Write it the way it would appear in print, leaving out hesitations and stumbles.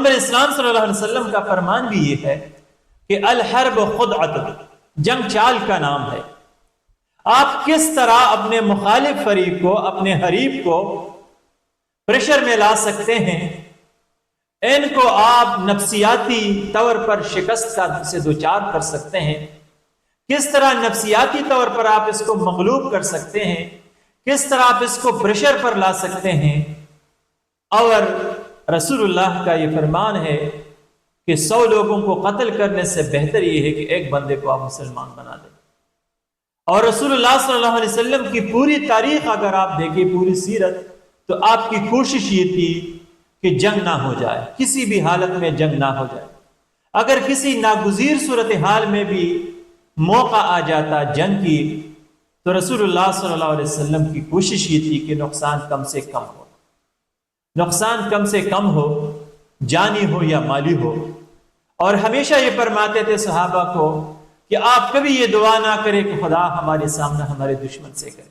پیغمبر اسلام صلی اللہ علیہ وسلم کا فرمان بھی یہ ہے کہ الحرب خدعۃ، جنگ چال کا نام ہے۔ آپ کس طرح اپنے مخالف فریق کو، اپنے حریف کو پریشر میں لا سکتے ہیں، ان کو آپ نفسیاتی طور پر شکست سے دوچار کر سکتے ہیں، کس طرح نفسیاتی طور پر آپ اس کو مغلوب کر سکتے ہیں، کس طرح آپ اس کو پریشر پر لا سکتے ہیں۔ اور رسول اللہ کا یہ فرمان ہے کہ 100 لوگوں کو قتل کرنے سے بہتر یہ ہے کہ ایک بندے کو آپ مسلمان بنا دیں۔ اور رسول اللہ صلی اللہ علیہ وسلم کی پوری تاریخ اگر آپ دیکھیں، پوری سیرت، تو آپ کی کوشش یہ تھی کہ جنگ نہ ہو جائے، کسی بھی حالت میں جنگ نہ ہو جائے۔ اگر کسی ناگزیر صورتحال میں بھی موقع آ جاتا جنگ کی، تو رسول اللہ صلی اللہ علیہ وسلم کی کوشش یہ تھی کہ نقصان کم سے کم ہو، نقصان کم سے کم ہو، جانی ہو یا مالی ہو۔ اور ہمیشہ یہ فرماتے تھے صحابہ کو کہ آپ کبھی یہ دعا نہ کریں کہ خدا ہمارے سامنے ہمارے دشمن سے کرے،